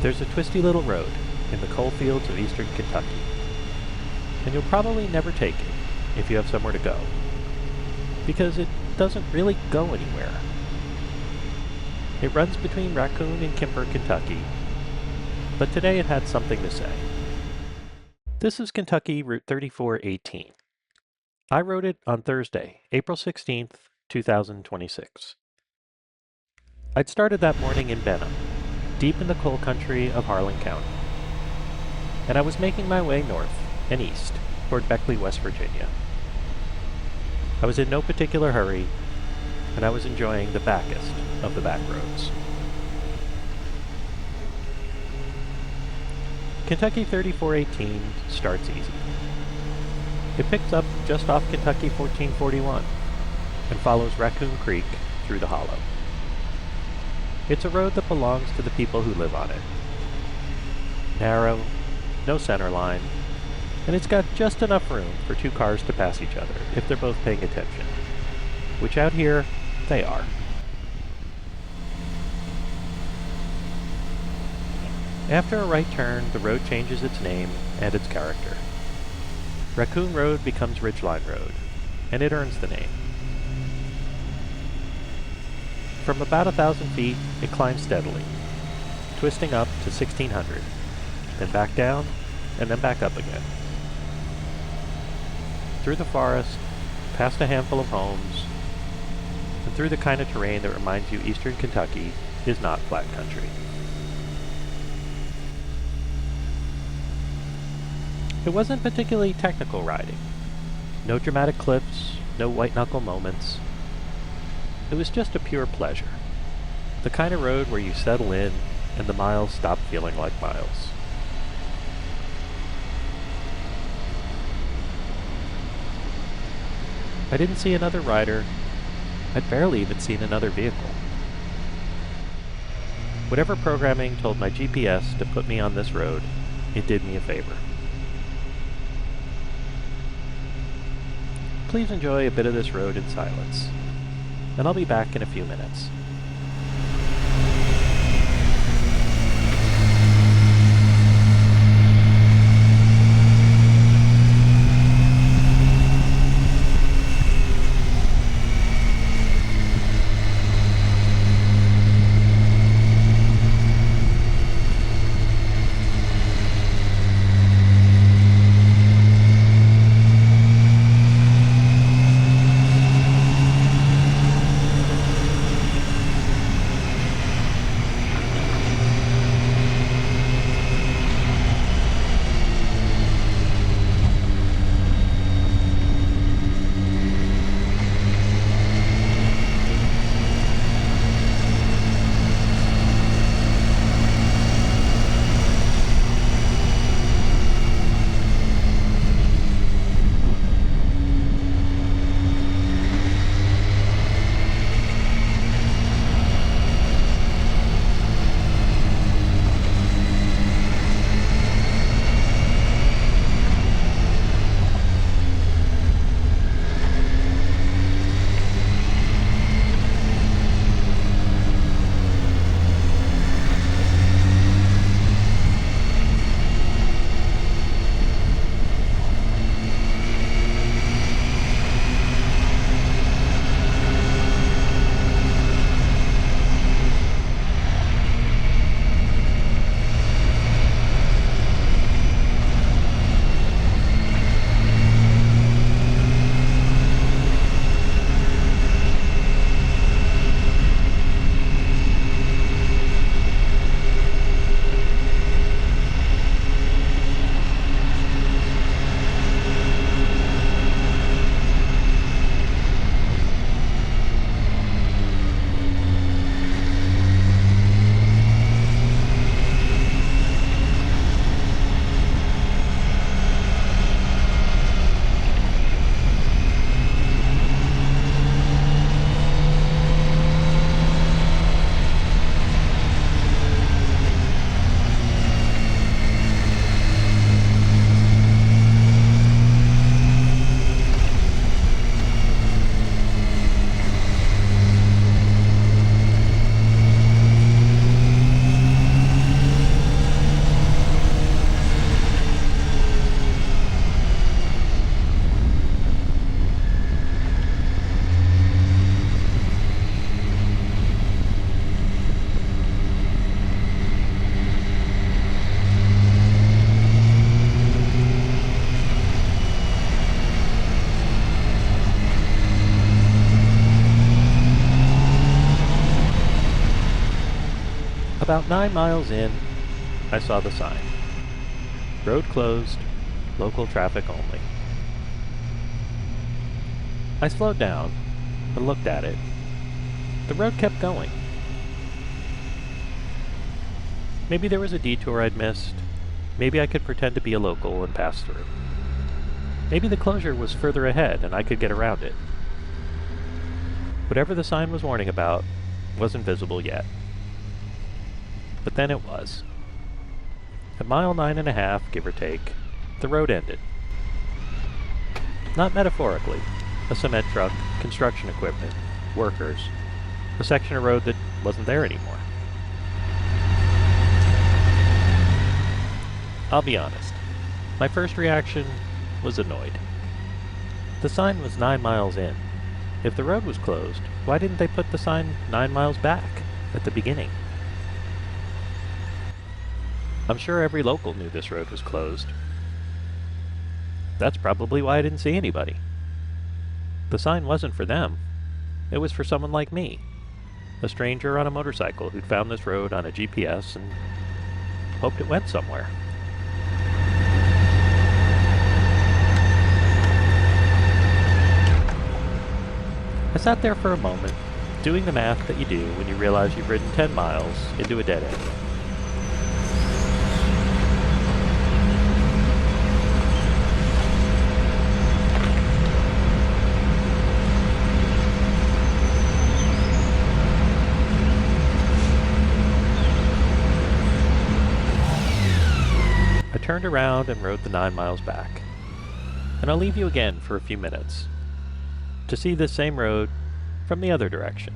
There's a twisty little road in the coalfields of eastern Kentucky, and you'll probably never take it if you have somewhere to go, because it doesn't really go anywhere. It runs between Raccoon and Kimper, Kentucky, but today it had something to say. This is Kentucky Route 3418. I wrote it on Thursday, April 16th, 2026. I'd started that morning in Benham, deep in the coal country of Harlan County, and I was making my way north and east toward Beckley, West Virginia. I was in no particular hurry, and I was enjoying the backest of the back roads. Kentucky 3418 starts easy. It picks up just off Kentucky 1441 and follows Raccoon Creek through the hollow. It's a road that belongs to the people who live on it. Narrow, no center line, and it's got just enough room for two cars to pass each other if they're both paying attention, which out here, they are. After a right turn, the road changes its name and its character. Raccoon Road becomes Ridgeline Road, and it earns the name. From about 1,000 feet, it climbs steadily, twisting up to 1,600, then back down, and then back up again. Through the forest, past a handful of homes, and through the kind of terrain that reminds you eastern Kentucky is not flat country. It wasn't particularly technical riding. No dramatic cliffs, no white-knuckle moments. It was just a pure pleasure. The kind of road where you settle in and the miles stop feeling like miles. I didn't see another rider. I'd barely even seen another vehicle. Whatever programming told my GPS to put me on this road, it did me a favor. Please enjoy a bit of this road in silence, and I'll be back in a few minutes. About 9 miles in, I saw the sign. Road closed, local traffic only. I slowed down and looked at it. The road kept going. Maybe there was a detour I'd missed. Maybe I could pretend to be a local and pass through. Maybe the closure was further ahead and I could get around it. Whatever the sign was warning about wasn't visible yet. But then it was. At mile 9.5, give or take, the road ended. Not metaphorically. A cement truck, construction equipment, workers, a section of road that wasn't there anymore. I'll be honest. My first reaction was annoyed. The sign was 9 miles in. If the road was closed, why didn't they put the sign 9 miles back at the beginning? I'm sure every local knew this road was closed. That's probably why I didn't see anybody. The sign wasn't for them. It was for someone like me, a stranger on a motorcycle who'd found this road on a GPS and hoped it went somewhere. I sat there for a moment, doing the math that you do when you realize you've ridden 10 miles into a dead end. I turned around and rode the 9 miles back. And I'll leave you again for a few minutes to see this same road from the other direction.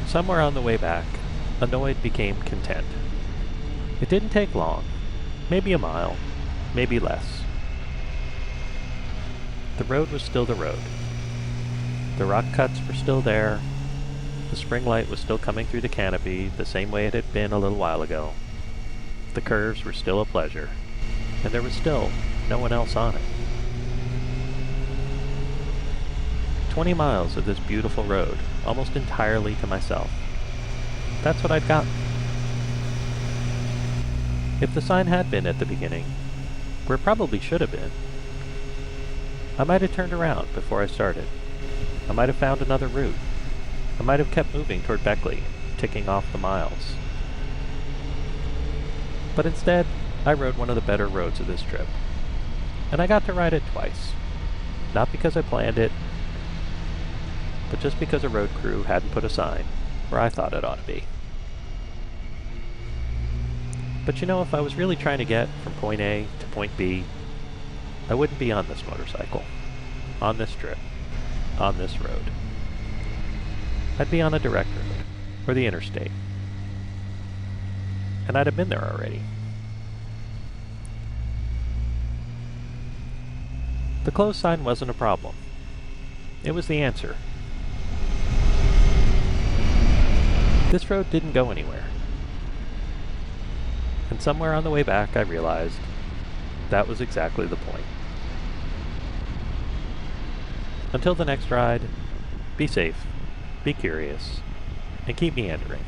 Somewhere on the way back, annoyed became content. It didn't take long, maybe a mile, maybe less. The road was still the road. The rock cuts were still there, the spring light was still coming through the canopy the same way it had been a little while ago. The curves were still a pleasure, and there was still no one else on it. 20 miles of this beautiful road, almost entirely to myself. That's what I'd gotten. If the sign had been at the beginning, where it probably should have been, I might have turned around before I started. I might have found another route. I might have kept moving toward Beckley, ticking off the miles. But instead, I rode one of the better roads of this trip. And I got to ride it twice. Not because I planned it, but just because a road crew hadn't put a sign where I thought it ought to be. But you know, if I was really trying to get from point A to point B, I wouldn't be on this motorcycle, on this trip, on this road. I'd be on a direct road, or the interstate. And I'd have been there already. The closed sign wasn't a problem. It was the answer. This road didn't go anywhere. And somewhere on the way back I realized that was exactly the point. Until the next ride, be safe, be curious, and keep meandering.